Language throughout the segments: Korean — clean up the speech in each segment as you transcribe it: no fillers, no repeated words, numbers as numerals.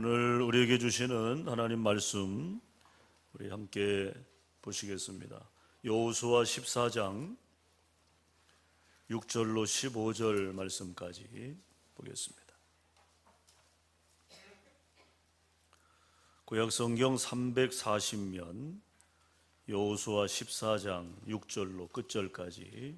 오늘 우리에게 주시는 하나님 말씀 우리 함께 보시겠습니다. 여호수아 14장 6절로 15절 말씀까지 보겠습니다. 구약성경 340면 여호수아 14장 6절로 끝절까지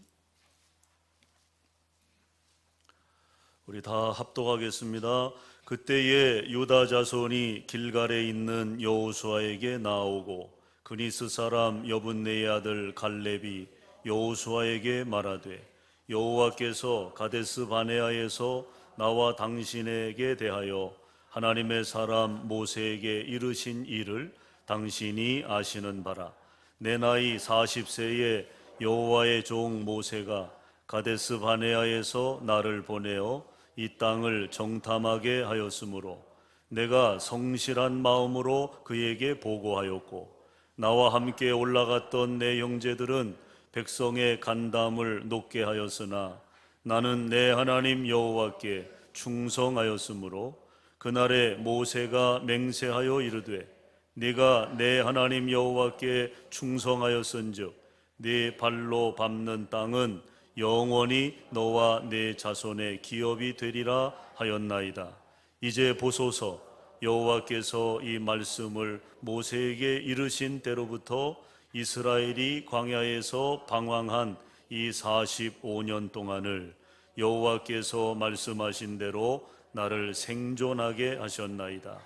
우리 다 합독하겠습니다. 그때에 유다 자손이 길갈에 있는 여호수아에게 나오고 그니스 사람 여분네의 아들 갈렙이 여호수아에게 말하되 여호와께서 가데스 바네아에서 나와 당신에게 대하여 하나님의 사람 모세에게 이르신 일을 당신이 아시는 바라. 내 나이 40세에 여호와의 종 모세가 가데스 바네아에서 나를 보내어 이 땅을 정탐하게 하였으므로 내가 성실한 마음으로 그에게 보고하였고 나와 함께 올라갔던 내 형제들은 백성의 간담을 높게 하였으나 나는 내 하나님 여호와께 충성하였으므로 그날에 모세가 맹세하여 이르되 네가 내 하나님 여호와께 충성하였은즉 네 발로 밟는 땅은 영원히 너와 네 자손의 기업이 되리라 하였나이다. 이제 보소서, 여호와께서 이 말씀을 모세에게 이르신 때로부터 이스라엘이 광야에서 방황한 이 45년 동안을 여호와께서 말씀하신 대로 나를 생존하게 하셨나이다.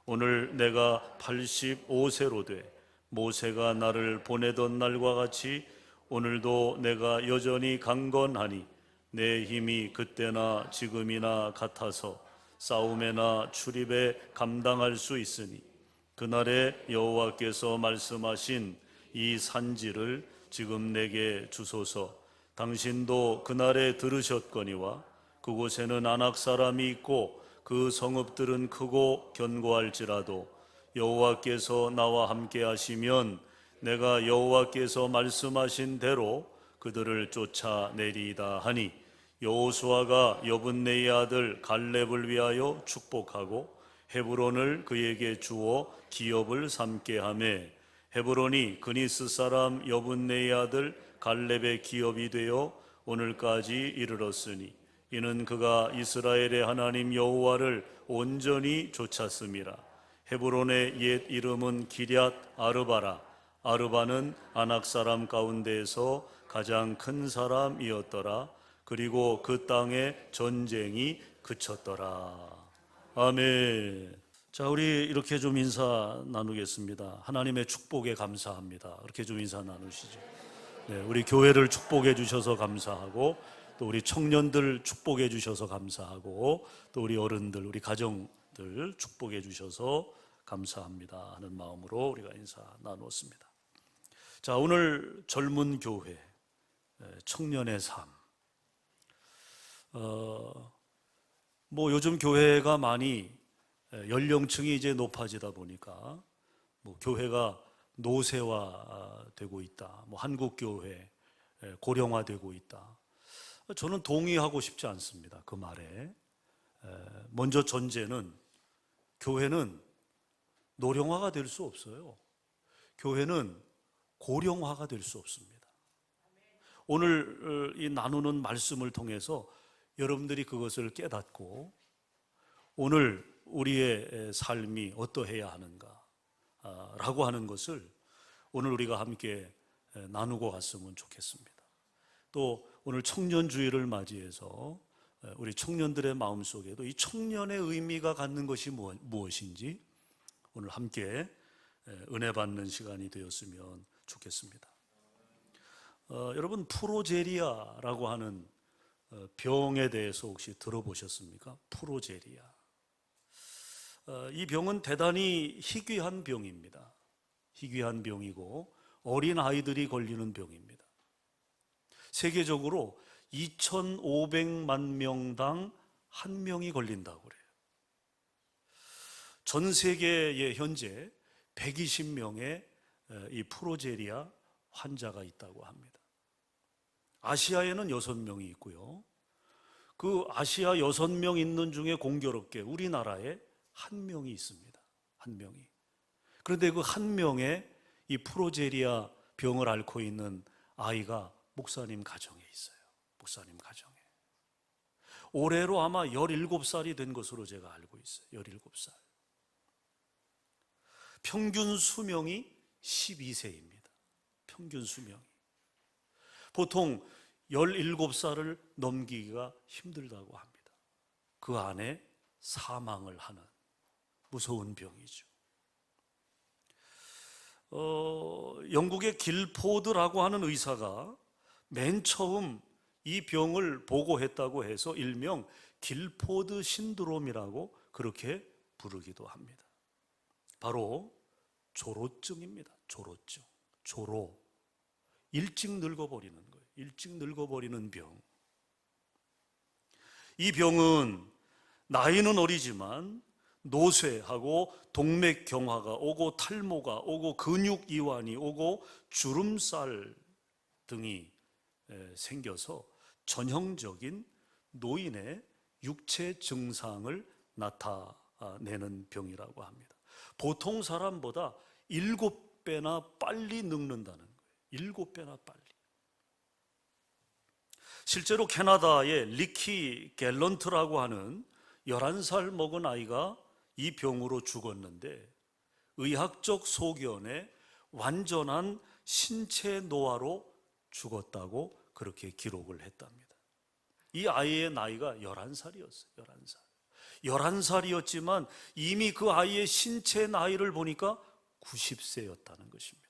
오늘 내가 85세로 돼 모세가 나를 보내던 날과 같이 오늘도 내가 여전히 강건하니 내 힘이 그때나 지금이나 같아서 싸움에나 출입에 감당할 수 있으니 그날에 여호와께서 말씀하신 이 산지를 지금 내게 주소서. 당신도 그날에 들으셨거니와 그곳에는 아낙 사람이 있고 그 성읍들은 크고 견고할지라도 여호와께서 나와 함께 하시면 내가 여호와께서 말씀하신 대로 그들을 쫓아내리이다 하니 여호수아가 여분네의 아들 갈렙을 위하여 축복하고 헤브론을 그에게 주어 기업을 삼게 하매 헤브론이 그니스 사람 여분네의 아들 갈렙의 기업이 되어 오늘까지 이르렀으니 이는 그가 이스라엘의 하나님 여호와를 온전히 좇았음이라. 헤브론의 옛 이름은 기럇 아르바라. 아르바는 아낙 사람 가운데에서 가장 큰 사람이었더라. 그리고 그 땅에 전쟁이 그쳤더라. 아멘. 자, 우리 이렇게 좀 인사 나누겠습니다. 하나님의 축복에 감사합니다. 이렇게 좀 인사 나누시죠. 네, 우리 교회를 축복해 주셔서 감사하고 또 우리 청년들 축복해 주셔서 감사하고 또 우리 어른들, 우리 가정들 축복해 주셔서 감사합니다 하는 마음으로 우리가 인사 나누었습니다. 자, 오늘 젊은 교회, 청년의 삶. 요즘 교회가 많이 연령층이 이제 높아지다 보니까 교회가 노쇠화되고 있다. 한국 교회 고령화되고 있다. 저는 동의하고 싶지 않습니다. 그 말에. 먼저 전제는 교회는 노령화가 될 수 없어요. 교회는 고령화가 될 수 없습니다. 오늘 이 나누는 말씀을 통해서 여러분들이 그것을 깨닫고 오늘 우리의 삶이 어떠해야 하는가 라고 하는 것을 오늘 우리가 함께 나누고 갔으면 좋겠습니다. 또 오늘 청년주의를 맞이해서 우리 청년들의 마음속에도 이 청년의 의미가 갖는 것이 무엇인지 오늘 함께 은혜 받는 시간이 되었으면 좋겠습니다. 여러분, 프로제리아라고 하는 병에 대해서 혹시 들어보셨습니까? 프로제리아. 이 병은 대단히 희귀한 병입니다. 희귀한 병이고 어린 아이들이 걸리는 병입니다. 세계적으로 2,500만 명당 한 명이 걸린다고 그래요. 전 세계에 현재 120명의 이 프로제리아 환자가 있다고 합니다. 아시아에는 6명이 있고요. 그 아시아 6명 있는 중에 공교롭게 우리나라에 한 명이 있습니다. 한 명이. 그런데 그 한 명의 이 프로제리아 병을 앓고 있는 아이가 목사님 가정에 있어요. 목사님 가정에. 올해로 아마 17살이 된 것으로 제가 알고 있어요. 17살. 평균 수명이 12세입니다. 평균 수명이. 보통 17살을 넘기기가 힘들다고 합니다. 그 안에 사망을 하는 무서운 병이죠. 영국의 길포드라고 하는 의사가 맨 처음 이 병을 보고했다고 해서 일명 길포드 신드롬이라고 그렇게 부르기도 합니다. 바로 조로증입니다. 조로증. 조로. 일찍 늙어버리는 거예요. 일찍 늙어버리는 병. 이 병은 나이는 어리지만 노쇠하고 동맥경화가 오고 탈모가 오고 근육 이완이 오고 주름살 등이 생겨서 전형적인 노인의 육체 증상을 나타내는 병이라고 합니다. 보통 사람보다 7배나 빨리 늙는다는 거예요. 7배나 빨리. 실제로 캐나다의 리키 갤런트라고 하는 11살 먹은 아이가 이 병으로 죽었는데 의학적 소견에 완전한 신체 노화로 죽었다고 그렇게 기록을 했답니다. 이 아이의 나이가 11살이었어요. 11살. 11살이었지만 이미 그 아이의 신체 나이를 보니까 90세였다는 것입니다.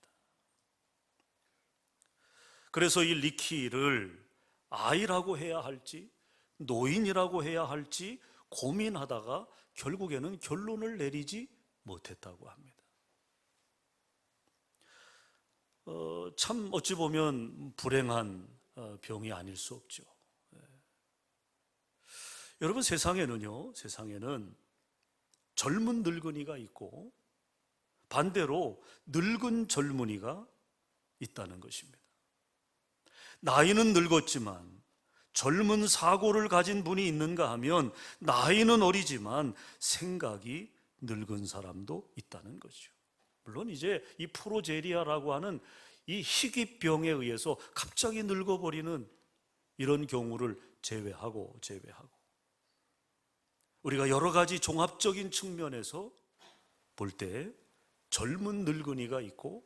그래서 이 리키를 아이라고 해야 할지 노인이라고 해야 할지 고민하다가 결국에는 결론을 내리지 못했다고 합니다. 참 어찌 보면 불행한 병이 아닐 수 없죠. 여러분, 세상에는 젊은 늙은이가 있고 반대로 늙은 젊은이가 있다는 것입니다. 나이는 늙었지만 젊은 사고를 가진 분이 있는가 하면 나이는 어리지만 생각이 늙은 사람도 있다는 거죠. 물론 이제 이 프로제리아라고 하는 이 희귀병에 의해서 갑자기 늙어버리는 이런 경우를 제외하고 우리가 여러 가지 종합적인 측면에서 볼 때 젊은 늙은이가 있고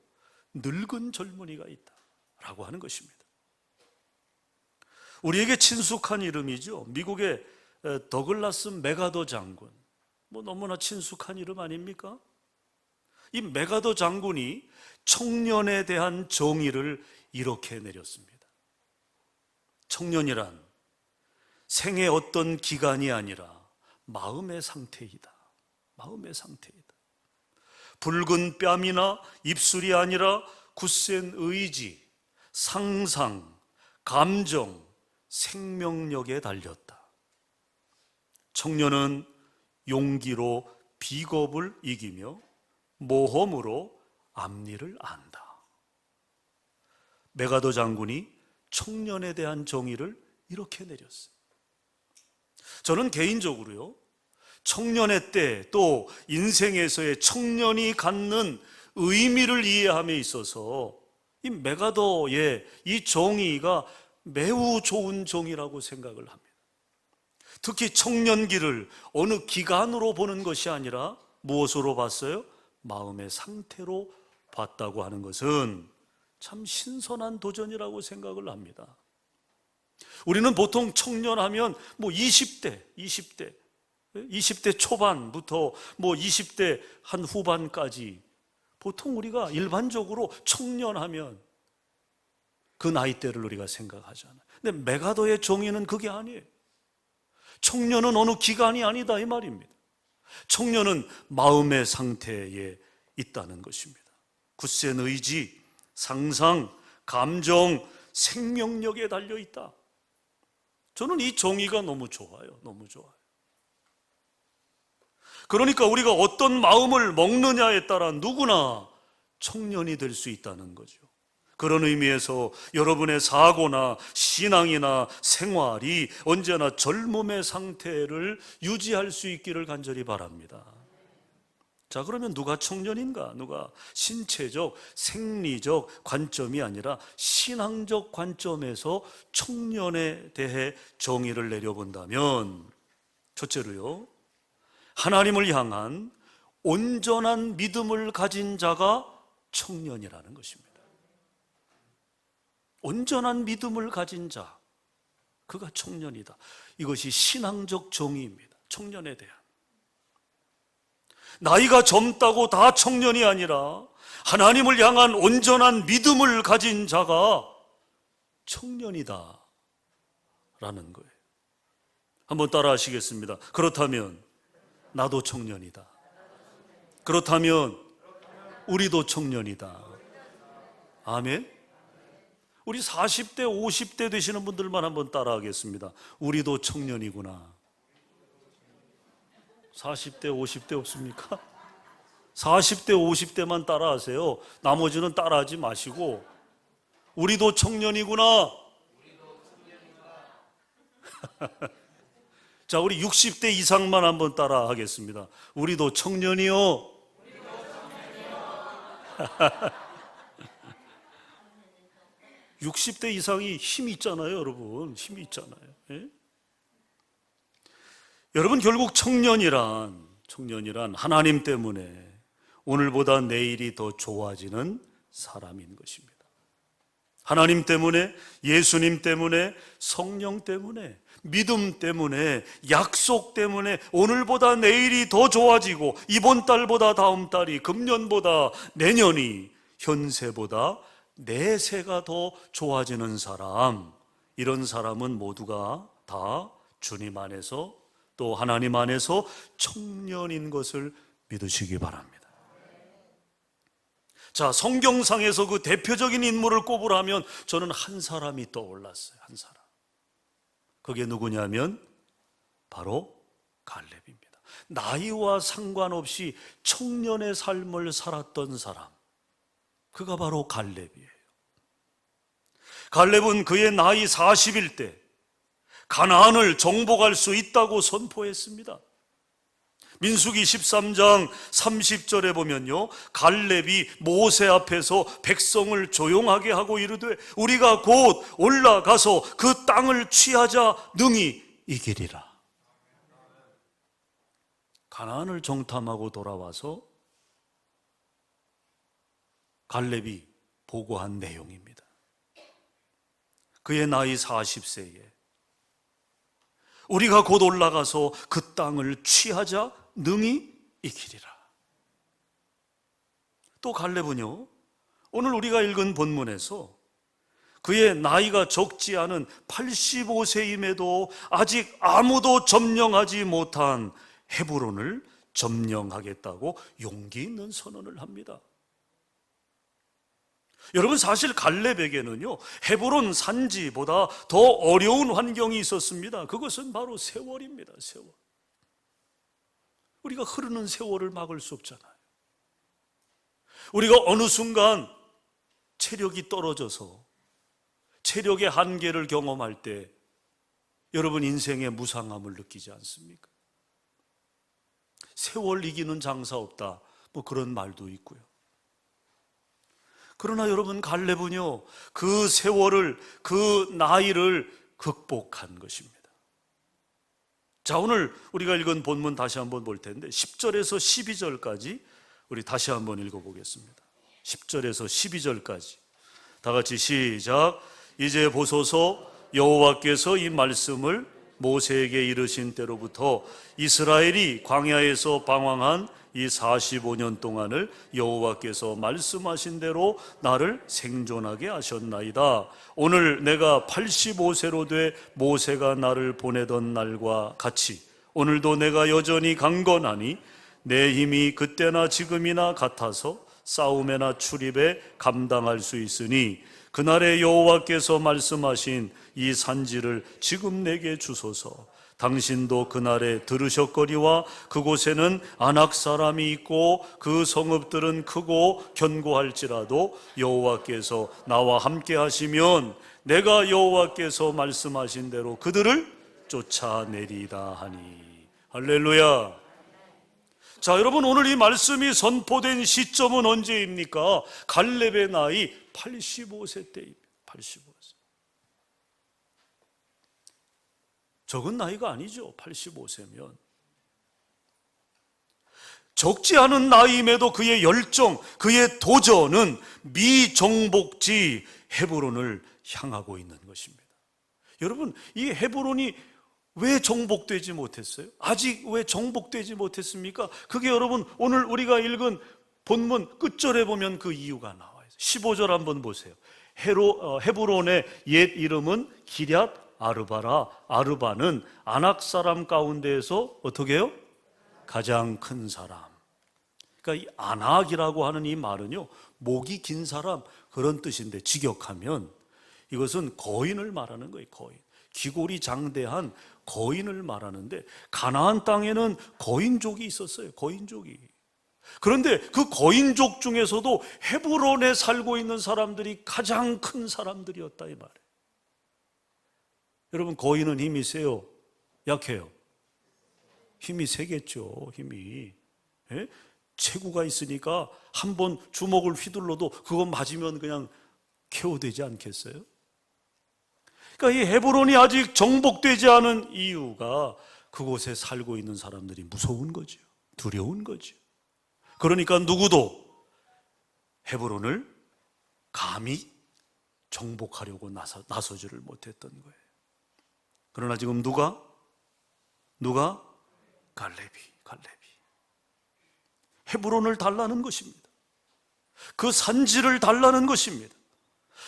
늙은 젊은이가 있다라고 하는 것입니다. 우리에게 친숙한 이름이죠. 미국의 더글라스 맥아더 장군. 너무나 친숙한 이름 아닙니까? 이 맥아더 장군이 청년에 대한 정의를 이렇게 내렸습니다. 청년이란 생의 어떤 기간이 아니라 마음의 상태이다. 마음의 상태이다. 붉은 뺨이나 입술이 아니라 굳센 의지, 상상, 감정, 생명력에 달렸다. 청년은 용기로 비겁을 이기며 모험으로 앞일을 안다. 맥아더 장군이 청년에 대한 정의를 이렇게 내렸어요. 저는 개인적으로요, 청년의 때 또 인생에서의 청년이 갖는 의미를 이해함에 있어서 이 맥아더의 이 정의가 매우 좋은 정의라고 생각을 합니다. 특히 청년기를 어느 기간으로 보는 것이 아니라 무엇으로 봤어요? 마음의 상태로 봤다고 하는 것은 참 신선한 도전이라고 생각을 합니다. 우리는 보통 청년하면 20대 초반부터 20대 한 후반까지 보통 우리가 일반적으로 청년하면 그 나이대를 우리가 생각하잖아요. 근데 맥아더의 정의는 그게 아니에요. 청년은 어느 기간이 아니다 이 말입니다. 청년은 마음의 상태에 있다는 것입니다. 굳센 의지, 상상, 감정, 생명력에 달려있다. 저는 이 정의가 너무 좋아요. 너무 좋아요. 그러니까 우리가 어떤 마음을 먹느냐에 따라 누구나 청년이 될 수 있다는 거죠. 그런 의미에서 여러분의 사고나 신앙이나 생활이 언제나 젊음의 상태를 유지할 수 있기를 간절히 바랍니다. 자, 그러면 누가 청년인가? 누가 신체적, 생리적 관점이 아니라 신앙적 관점에서 청년에 대해 정의를 내려본다면, 첫째로요, 하나님을 향한 온전한 믿음을 가진 자가 청년이라는 것입니다. 온전한 믿음을 가진 자, 그가 청년이다. 이것이 신앙적 정의입니다. 청년에 대한. 나이가 젊다고 다 청년이 아니라 하나님을 향한 온전한 믿음을 가진 자가 청년이다 라는 거예요. 한번 따라 하시겠습니다. 그렇다면 나도 청년이다. 그렇다면 우리도 청년이다. 아멘. 우리 40대 50대 되시는 분들만 한번 따라 하겠습니다. 우리도 청년이구나. 40대 50대 없습니까? 40대 50대만 따라 하세요. 나머지는 따라 하지 마시고 우리도 청년이구나. 자, 우리 60대 이상만 한번 따라 하겠습니다. 우리도 청년이요. 60대 이상이 힘이 있잖아요, 여러분. 힘이 있잖아요. 예? 여러분, 결국 청년이란 하나님 때문에 오늘보다 내일이 더 좋아지는 사람인 것입니다. 하나님 때문에, 예수님 때문에, 성령 때문에, 믿음 때문에, 약속 때문에 오늘보다 내일이 더 좋아지고 이번 달보다 다음 달이, 금년보다 내년이, 현세보다 내세가 더 좋아지는 사람, 이런 사람은 모두가 다 주님 안에서 또 하나님 안에서 청년인 것을 믿으시기 바랍니다. 자, 성경상에서 그 대표적인 인물을 꼽으라면 저는 한 사람이 떠올랐어요. 한 사람. 그게 누구냐면 바로 갈렙입니다. 나이와 상관없이 청년의 삶을 살았던 사람, 그가 바로 갈렙이에요. 갈렙은 그의 나이 40일 때 가나안을 정복할 수 있다고 선포했습니다. 민수기 13장 30절에 보면요, 갈렙이 모세 앞에서 백성을 조용하게 하고 이르되 우리가 곧 올라가서 그 땅을 취하자 능히 이기리라. 가나안을 정탐하고 돌아와서 갈렙이 보고한 내용입니다. 그의 나이 40세에 우리가 곧 올라가서 그 땅을 취하자 능히 이기리라. 또 갈렙은요, 오늘 우리가 읽은 본문에서 그의 나이가 적지 않은 85세임에도 아직 아무도 점령하지 못한 헤브론을 점령하겠다고 용기 있는 선언을 합니다. 여러분, 사실 갈렙에게는요, 헤브론 산지보다 더 어려운 환경이 있었습니다. 그것은 바로 세월입니다. 세월. 우리가 흐르는 세월을 막을 수 없잖아요. 우리가 어느 순간 체력이 떨어져서 체력의 한계를 경험할 때 여러분 인생의 무상함을 느끼지 않습니까? 세월 이기는 장사 없다, 뭐 그런 말도 있고요. 그러나 여러분, 갈렙은요, 그 세월을, 그 나이를 극복한 것입니다. 자, 오늘 우리가 읽은 본문 다시 한번 볼 텐데 10절에서 12절까지 우리 다시 한번 읽어보겠습니다. 10절에서 12절까지 다 같이 시작. 이제 보소서, 여호와께서 이 말씀을 모세에게 이르신 때로부터 이스라엘이 광야에서 방황한 이 45년 동안을 여호와께서 말씀하신 대로 나를 생존하게 하셨나이다. 오늘 내가 85세로 돼 모세가 나를 보내던 날과 같이 오늘도 내가 여전히 강건하니 내 힘이 그때나 지금이나 같아서 싸움에나 출입에 감당할 수 있으니 그날에 여호와께서 말씀하신 이 산지를 지금 내게 주소서. 당신도 그날에 들으셨거니와 그곳에는 아낙 사람이 있고 그 성읍들은 크고 견고할지라도 여호와께서 나와 함께 하시면 내가 여호와께서 말씀하신 대로 그들을 쫓아내리다 하니. 할렐루야. 자, 여러분, 오늘 이 말씀이 선포된 시점은 언제입니까? 갈렙의 나이 85세 때입니다. 85세. 적은 나이가 아니죠. 85세면. 적지 않은 나이임에도 그의 열정, 그의 도전은 미정복지 헤브론을 향하고 있는 것입니다. 여러분, 이 헤브론이 왜 정복되지 못했어요? 아직 왜 정복되지 못했습니까? 그게 여러분, 오늘 우리가 읽은 본문 끝절에 보면 그 이유가 나와요. 15절 한번 보세요. 헤브론의 옛 이름은 기럇 아르바라. 아르바는 아낙 사람 가운데에서 어떻게 해요? 가장 큰 사람. 그러니까 이 아낙이라고 하는 이 말은요, 목이 긴 사람, 그런 뜻인데 직역하면 이것은 거인을 말하는 거예요. 거인. 기골이 장대한 거인을 말하는데, 가나안 땅에는 거인족이 있었어요. 거인족이. 그런데 그 거인족 중에서도 헤브론에 살고 있는 사람들이 가장 큰 사람들이었다, 이 말이에요. 여러분, 거인은 힘이 세요? 약해요? 힘이 세겠죠. 힘이. 예? 체구가 있으니까 한번 주먹을 휘둘러도 그거 맞으면 그냥 KO 되지 않겠어요? 그러니까 이 헤브론이 아직 정복되지 않은 이유가 그곳에 살고 있는 사람들이 무서운 거죠. 두려운 거죠. 그러니까 누구도 헤브론을 감히 정복하려고 나서지를 못했던 거예요. 그러나 지금 누가? 갈렙이 헤브론을 달라는 것입니다. 그 산지를 달라는 것입니다.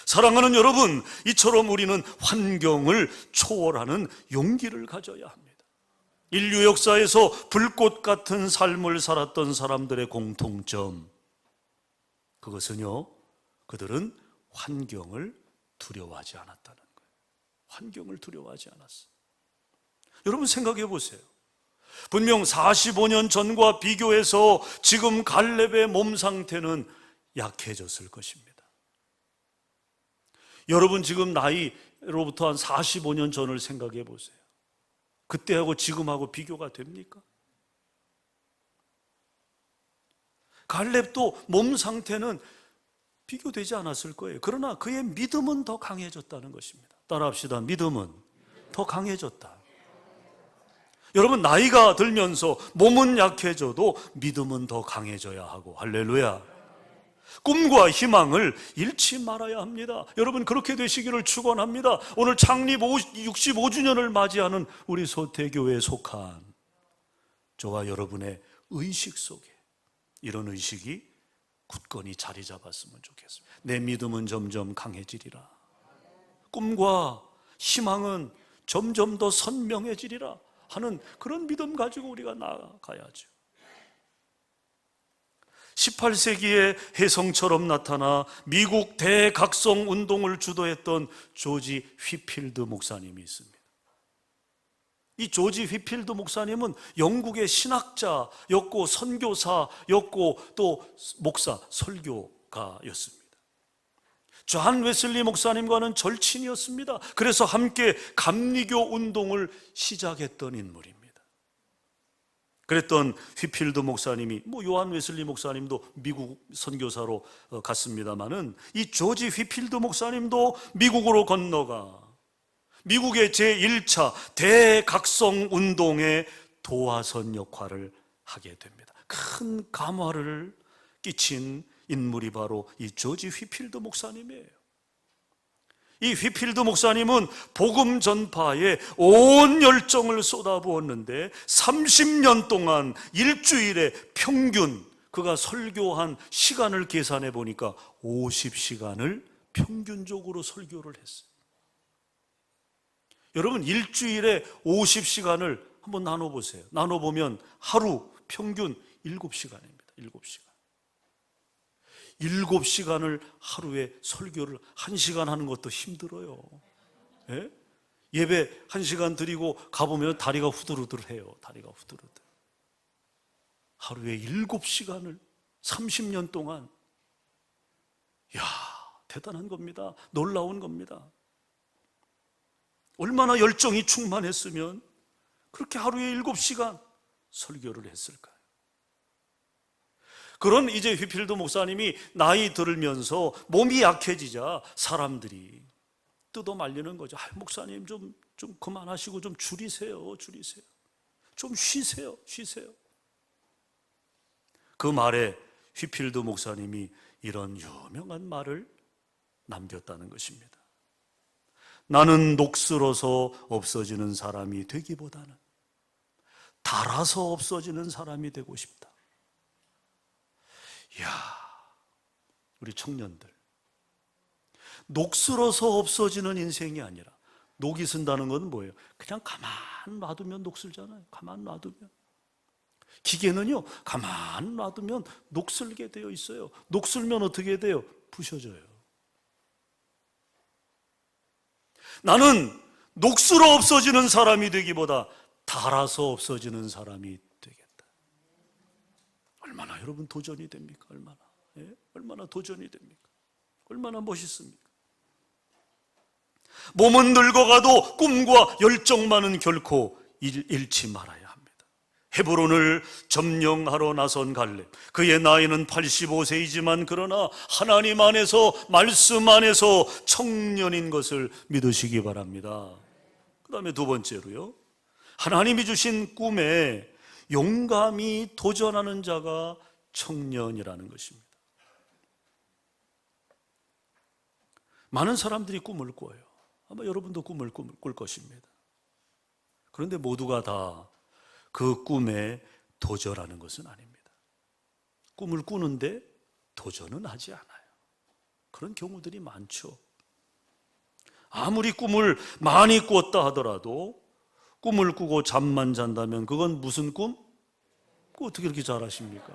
사랑하는 여러분, 이처럼 우리는 환경을 초월하는 용기를 가져야 합니다. 인류 역사에서 불꽃 같은 삶을 살았던 사람들의 공통점, 그것은요, 그들은 환경을 두려워하지 않았다는 거예요. 환경을 두려워하지 않았어요. 여러분, 생각해 보세요. 분명 45년 전과 비교해서 지금 갈렙의 몸 상태는 약해졌을 것입니다. 여러분, 지금 나이로부터 한 45년 전을 생각해 보세요. 그때하고 지금하고 비교가 됩니까? 갈렙도 몸 상태는 비교되지 않았을 거예요. 그러나 그의 믿음은 더 강해졌다는 것입니다. 따라합시다. 믿음은 더 강해졌다. 여러분, 나이가 들면서 몸은 약해져도 믿음은 더 강해져야 하고, 할렐루야. 꿈과 희망을 잃지 말아야 합니다. 여러분, 그렇게 되시기를 축원합니다. 오늘 창립 65주년을 맞이하는 우리 소태교회에 속한 저와 여러분의 의식 속에 이런 의식이 굳건히 자리 잡았으면 좋겠습니다. 내 믿음은 점점 강해지리라. 꿈과 희망은 점점 더 선명해지리라 하는 그런 믿음 가지고 우리가 나아가야죠. 18세기에 혜성처럼 나타나 미국 대각성 운동을 주도했던 조지 휘필드 목사님이 있습니다. 이 조지 휘필드 목사님은 영국의 신학자였고 선교사였고 또 목사, 설교가였습니다. 존 웨슬리 목사님과는 절친이었습니다. 그래서 함께 감리교 운동을 시작했던 인물입니다. 그랬던 휘필드 목사님이, 요한 웨슬리 목사님도 미국 선교사로 갔습니다마는 이 조지 휘필드 목사님도 미국으로 건너가 미국의 제1차 대각성 운동의 도화선 역할을 하게 됩니다. 큰 감화를 끼친 인물이 바로 이 조지 휘필드 목사님이에요. 이 휘필드 목사님은 복음 전파에 온 열정을 쏟아부었는데 30년 동안 일주일에 평균 그가 설교한 시간을 계산해 보니까 50시간을 평균적으로 설교를 했어요. 여러분, 일주일에 50시간을 한번 나눠보세요. 나눠보면 하루 평균 7시간입니다. 7시간. 7시간을 하루에 설교를 1시간 하는 것도 힘들어요. 예? 예배 1시간 드리고 가보면 다리가 후들후들해요. 다리가 후들후들. 하루에 7시간을 30년 동안. 이야, 대단한 겁니다. 놀라운 겁니다. 얼마나 열정이 충만했으면 그렇게 하루에 7시간 설교를 했을까요? 그런 이제 휘필드 목사님이 나이 들면서 몸이 약해지자 사람들이 뜯어 말리는 거죠. 목사님 좀 그만하시고 좀 줄이세요. 좀 쉬세요. 그 말에 휘필드 목사님이 이런 유명한 말을 남겼다는 것입니다. 나는 녹슬어서 없어지는 사람이 되기보다는 닳아서 없어지는 사람이 되고 싶다. 이야, 우리 청년들, 녹슬어서 없어지는 인생이 아니라, 녹이 쓴다는 건 뭐예요? 그냥 가만 놔두면 녹슬잖아요. 가만 놔두면. 기계는요, 가만 놔두면 녹슬게 되어 있어요. 녹슬면 어떻게 돼요? 부셔져요. 나는 녹슬어 없어지는 사람이 되기보다 닳아서 없어지는 사람이 되겠다. 얼마나 여러분 도전이 됩니까? 얼마나 도전이 됩니까? 얼마나 멋있습니까? 몸은 늙어가도 꿈과 열정만은 결코 잃지 말아야 합니다. 헤브론을 점령하러 나선 갈렙, 그의 나이는 85세이지만 그러나 하나님 안에서, 말씀 안에서 청년인 것을 믿으시기 바랍니다. 그 다음에 두 번째로요, 하나님이 주신 꿈에 용감히 도전하는 자가 청년이라는 것입니다. 많은 사람들이 꿈을 꿔요. 아마 여러분도 꿈을 꿀 것입니다. 그런데 모두가 다 그 꿈에 도전하는 것은 아닙니다. 꿈을 꾸는데 도전은 하지 않아요. 그런 경우들이 많죠. 아무리 꿈을 많이 꿨다 하더라도 꿈을 꾸고 잠만 잔다면 그건 무슨 꿈? 그거 어떻게 그렇게 잘 아십니까?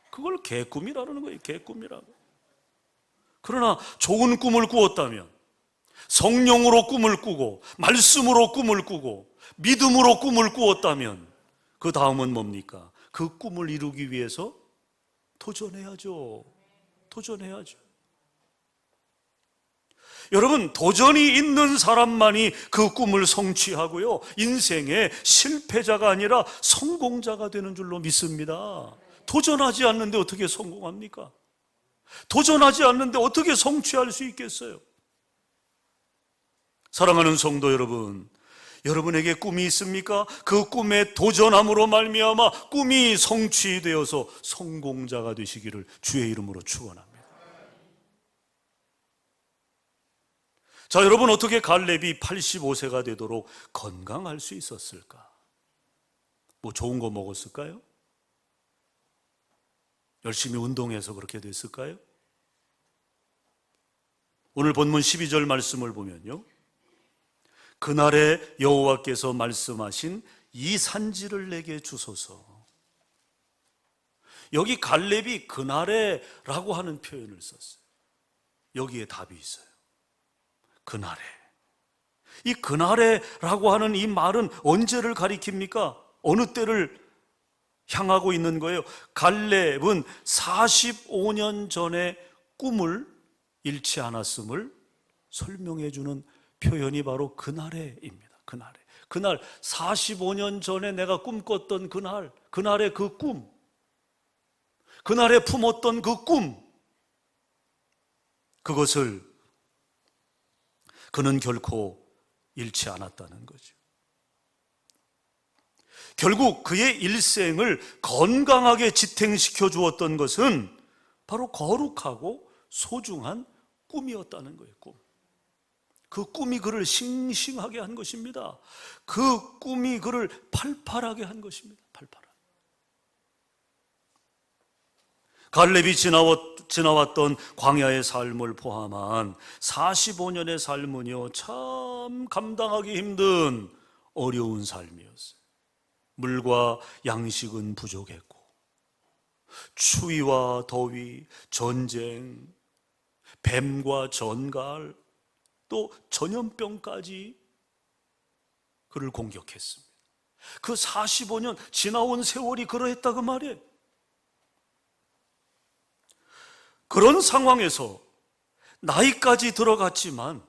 그걸 개꿈이라는 거예요. 개꿈이라고. 그러나 좋은 꿈을 꾸었다면, 성령으로 꿈을 꾸고 말씀으로 꿈을 꾸고 믿음으로 꿈을 꾸었다면 그 다음은 뭡니까? 그 꿈을 이루기 위해서 도전해야죠. 여러분, 도전이 있는 사람만이 그 꿈을 성취하고요, 인생의 실패자가 아니라 성공자가 되는 줄로 믿습니다. 도전하지 않는데 어떻게 성공합니까? 도전하지 않는데 어떻게 성취할 수 있겠어요? 사랑하는 성도 여러분, 여러분에게 꿈이 있습니까? 그 꿈에 도전함으로 말미암아 꿈이 성취되어서 성공자가 되시기를 주의 이름으로 축원합니다. 자, 여러분, 어떻게 갈렙이 85세가 되도록 건강할 수 있었을까? 뭐 좋은 거 먹었을까요? 열심히 운동해서 그렇게 됐을까요? 오늘 본문 12절 말씀을 보면요, 그날에 여호와께서 말씀하신 이 산지를 내게 주소서. 여기 갈렙이 그날에 라고 하는 표현을 썼어요. 여기에 답이 있어요. 그날에. 이 그날에 라고 하는 이 말은 언제를 가리킵니까? 어느 때를 향하고 있는 거예요? 갈렙은 45년 전에 꿈을 잃지 않았음을 설명해 주는 표현이 바로 그날에입니다. 그날 45년 전에 내가 꿈꿨던 그날의 그 꿈, 그날에 품었던 그 꿈, 그것을 그는 결코 잃지 않았다는 거죠. 결국 그의 일생을 건강하게 지탱시켜 주었던 것은 바로 거룩하고 소중한 꿈이었다는 거예요. 그 꿈이 그를 싱싱하게 한 것입니다. 그 꿈이 그를 팔팔하게 한 것입니다. 팔팔하게. 갈렙이 지나왔던 광야의 삶을 포함한 45년의 삶은요, 참 감당하기 힘든 어려운 삶이었어요. 물과 양식은 부족했고, 추위와 더위, 전쟁, 뱀과 전갈, 또 전염병까지 그를 공격했습니다. 그 45년 지나온 세월이 그러했다 그 말이에요. 그런 상황에서 나이까지 들어갔지만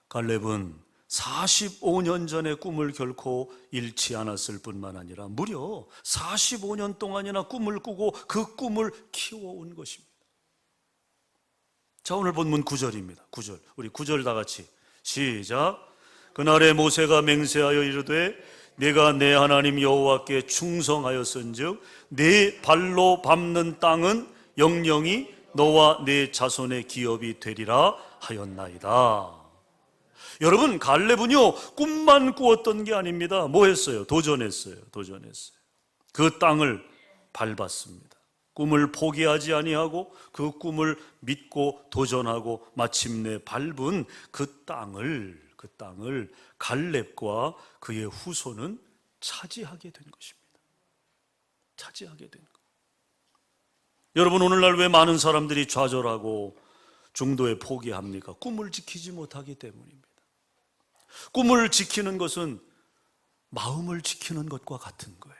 갈렙은 45년 전에 꿈을 결코 잃지 않았을 뿐만 아니라 무려 45년 동안이나 꿈을 꾸고 그 꿈을 키워온 것입니다. 자, 오늘 본문 9절입니다. 9절. 우리 9절 다 같이 시작. 그날에 모세가 맹세하여 이르되 내가 내 하나님 여호와께 충성하였은즉 네 발로 밟는 땅은 영영이 너와 네 자손의 기업이 되리라 하였나이다. 여러분, 갈렙은요 꿈만 꾸었던 게 아닙니다. 뭐 했어요? 도전했어요. 그 땅을 밟았습니다. 꿈을 포기하지 아니하고 그 꿈을 믿고 도전하고 마침내 밟은 그 땅을 갈렙과 그의 후손은 차지하게 된 것입니다. 차지하게 된 것. 여러분, 오늘날 왜 많은 사람들이 좌절하고 중도에 포기합니까? 꿈을 지키지 못하기 때문입니다. 꿈을 지키는 것은 마음을 지키는 것과 같은 거예요.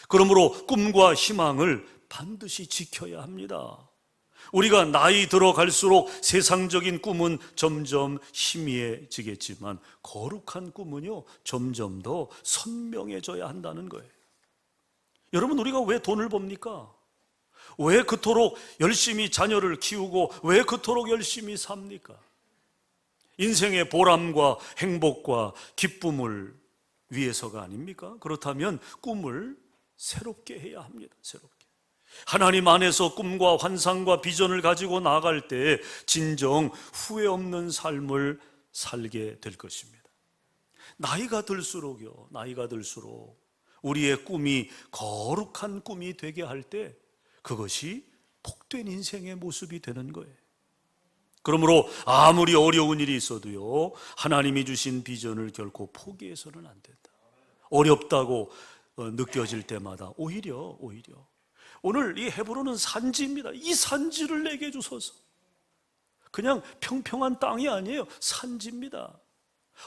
그러므로 꿈과 희망을 반드시 지켜야 합니다. 우리가 나이 들어갈수록 세상적인 꿈은 점점 희미해지겠지만 거룩한 꿈은요 점점 더 선명해져야 한다는 거예요. 여러분, 우리가 왜 돈을 법니까? 왜 그토록 열심히 자녀를 키우고 왜 그토록 열심히 삽니까? 인생의 보람과 행복과 기쁨을 위해서가 아닙니까? 그렇다면 꿈을 새롭게 해야 합니다. 새롭게. 하나님 안에서 꿈과 환상과 비전을 가지고 나아갈 때 진정 후회 없는 삶을 살게 될 것입니다. 나이가 들수록 우리의 꿈이 거룩한 꿈이 되게 할 때 그것이 복된 인생의 모습이 되는 거예요. 그러므로 아무리 어려운 일이 있어도요 하나님이 주신 비전을 결코 포기해서는 안 된다. 어렵다고 느껴질 때마다 오히려 오늘 이 헤브론은 산지입니다. 이 산지를 내게 주소서. 그냥 평평한 땅이 아니에요. 산지입니다.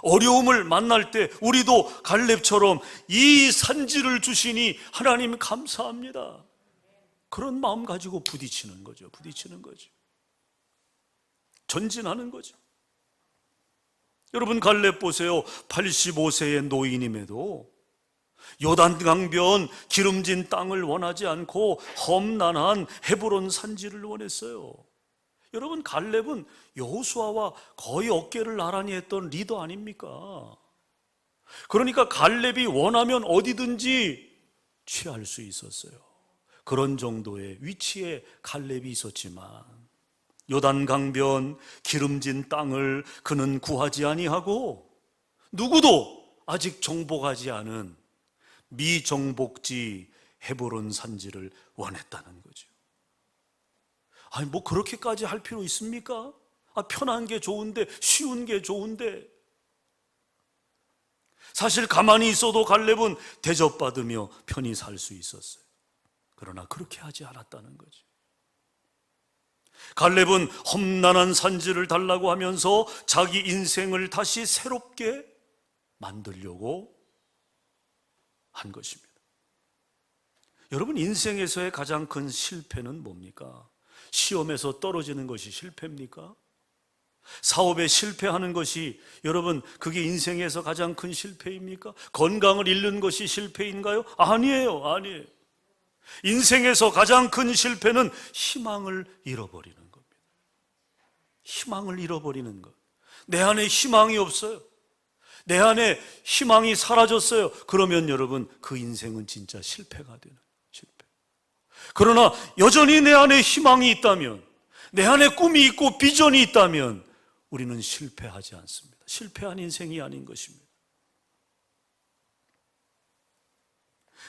어려움을 만날 때 우리도 갈렙처럼 이 산지를 주시니 하나님 감사합니다. 그런 마음 가지고 부딪히는 거죠. 전진하는 거죠. 여러분, 갈렙 보세요. 85세의 노인임에도 요단강변 기름진 땅을 원하지 않고 험난한 헤브론 산지를 원했어요. 여러분, 갈렙은 여호수아와 거의 어깨를 나란히 했던 리더 아닙니까? 그러니까 갈렙이 원하면 어디든지 취할 수 있었어요. 그런 정도의 위치에 갈렙이 있었지만 요단강변 기름진 땅을 그는 구하지 아니하고 누구도 아직 정복하지 않은 미정복지 헤브론 산지를 원했다는 거죠. 아니, 뭐 그렇게까지 할 필요 있습니까? 편한 게 좋은데, 쉬운 게 좋은데. 사실 가만히 있어도 갈렙은 대접받으며 편히 살 수 있었어요. 그러나 그렇게 하지 않았다는 거죠. 갈렙은 험난한 산지를 달라고 하면서 자기 인생을 다시 새롭게 만들려고 한 것입니다. 여러분, 인생에서의 가장 큰 실패는 뭡니까? 시험에서 떨어지는 것이 실패입니까? 사업에 실패하는 것이 여러분 그게 인생에서 가장 큰 실패입니까? 건강을 잃는 것이 실패인가요? 아니에요. 인생에서 가장 큰 실패는 희망을 잃어버리는 겁니다. 희망을 잃어버리는 것. 내 안에 희망이 없어요. 내 안에 희망이 사라졌어요. 그러면 여러분 그 인생은 진짜 실패가 되는 실패. 그러나 여전히 내 안에 희망이 있다면, 내 안에 꿈이 있고 비전이 있다면 우리는 실패하지 않습니다. 실패한 인생이 아닌 것입니다.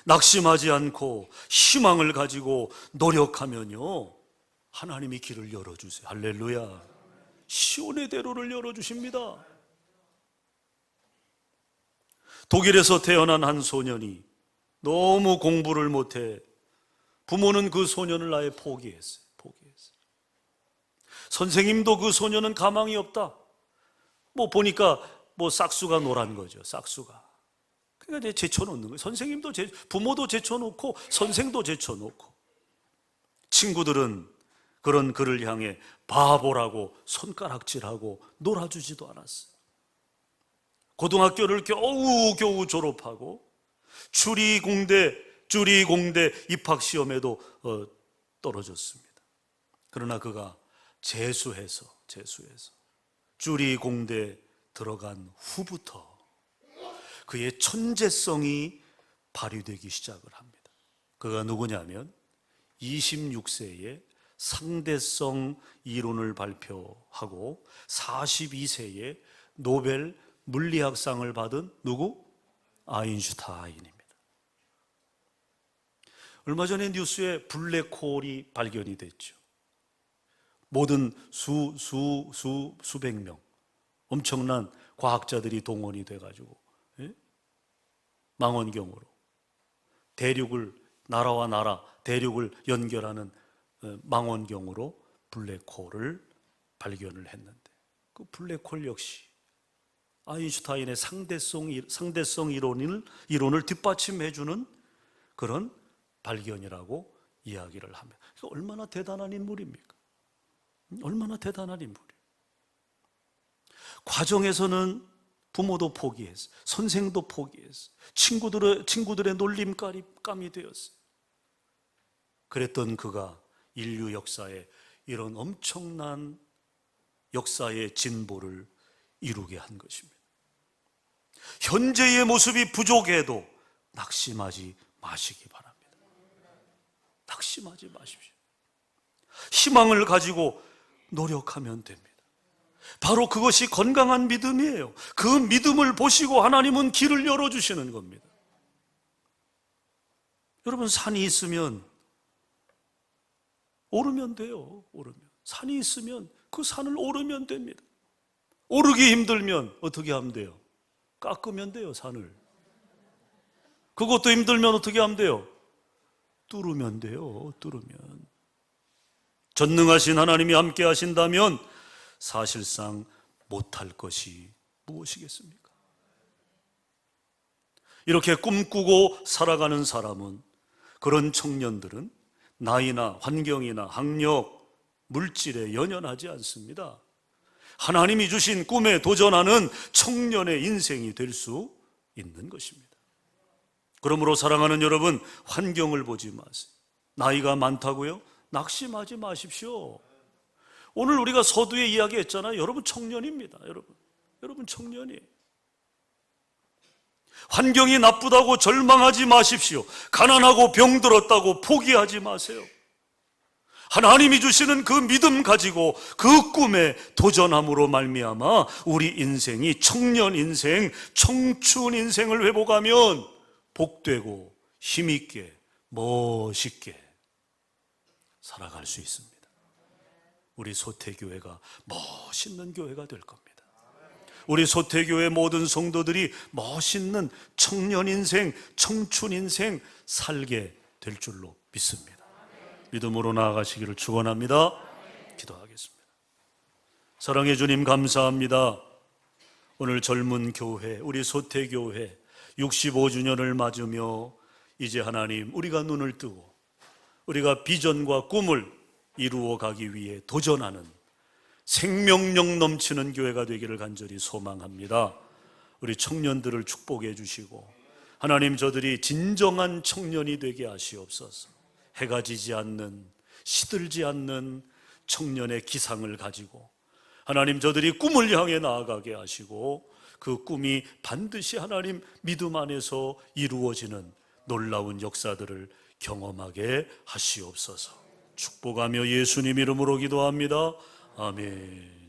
낙심하지 않고 희망을 가지고 노력하면요 하나님이 길을 열어주세요. 할렐루야. 시온의 대로를 열어주십니다. 독일에서 태어난 한 소년이 너무 공부를 못해 부모는 그 소년을 아예 포기했어요. 선생님도 그 소년은 가망이 없다. 보니까 싹수가 노란 거죠. 싹수가. 그러니까 제쳐놓는 거예요. 선생님도 부모도 제쳐놓고 선생도 제쳐놓고, 친구들은 그런 그를 향해 바보라고 손가락질하고 놀아주지도 않았어요. 고등학교를 겨우 졸업하고 주리공대 입학시험에도 떨어졌습니다. 그러나 그가 재수해서 주리공대 들어간 후부터 그의 천재성이 발휘되기 시작을 합니다. 그가 누구냐면 26세에 상대성 이론을 발표하고 42세에 노벨 물리학상을 받은 누구? 아인슈타인입니다. 얼마 전에 뉴스에 블랙홀이 발견이 됐죠. 모든 수백 명 엄청난 과학자들이 동원이 돼가지고 망원경으로 나라와 나라 대륙을 연결하는 망원경으로 블랙홀을 발견을 했는데 그 블랙홀 역시 아인슈타인의 상대성 이론을 뒷받침해주는 그런 발견이라고 이야기를 합니다. 얼마나 대단한 인물입니까? 얼마나 대단한 인물이에요. 과정에서는 부모도 포기했어요. 선생도 포기했어요. 친구들의 놀림감이 되었어요. 그랬던 그가 인류 역사에 이런 엄청난 역사의 진보를 이루게 한 것입니다. 현재의 모습이 부족해도 낙심하지 마시기 바랍니다. 낙심하지 마십시오. 희망을 가지고 노력하면 됩니다. 바로 그것이 건강한 믿음이에요. 그 믿음을 보시고 하나님은 길을 열어주시는 겁니다. 여러분, 산이 있으면 오르면 돼요. 산이 있으면 그 산을 오르면 됩니다. 오르기 힘들면 어떻게 하면 돼요? 깎으면 돼요, 산을. 그것도 힘들면 어떻게 하면 돼요? 뚫으면 돼요, 뚫으면. 전능하신 하나님이 함께 하신다면 사실상 못할 것이 무엇이겠습니까? 이렇게 꿈꾸고 살아가는 사람은, 그런 청년들은 나이나 환경이나 학력, 물질에 연연하지 않습니다. 하나님이 주신 꿈에 도전하는 청년의 인생이 될 수 있는 것입니다. 그러므로 사랑하는 여러분, 환경을 보지 마세요. 나이가 많다고요? 낙심하지 마십시오. 오늘 우리가 서두에 이야기했잖아요. 여러분 청년입니다. 여러분 청년이에요. 환경이 나쁘다고 절망하지 마십시오. 가난하고 병들었다고 포기하지 마세요. 하나님이 주시는 그 믿음 가지고 그 꿈에 도전함으로 말미암아 우리 인생이 청년 인생, 청춘 인생을 회복하면 복되고 힘있게 멋있게 살아갈 수 있습니다. 우리 소태교회가 멋있는 교회가 될 겁니다. 우리 소태교회 모든 성도들이 멋있는 청년 인생, 청춘 인생 살게 될 줄로 믿습니다. 믿음으로 나아가시기를 축원합니다. 기도하겠습니다. 사랑해 주님, 감사합니다. 오늘 젊은 교회, 우리 소태교회 65주년을 맞으며 이제 하나님, 우리가 눈을 뜨고 우리가 비전과 꿈을 이루어 가기 위해 도전하는 생명력 넘치는 교회가 되기를 간절히 소망합니다. 우리 청년들을 축복해 주시고 하나님, 저들이 진정한 청년이 되게 하시옵소서. 해가 지지 않는, 시들지 않는 청년의 기상을 가지고 하나님, 저들이 꿈을 향해 나아가게 하시고 그 꿈이 반드시 하나님 믿음 안에서 이루어지는 놀라운 역사들을 경험하게 하시옵소서. 축복하며 예수님 이름으로 기도합니다. 아멘.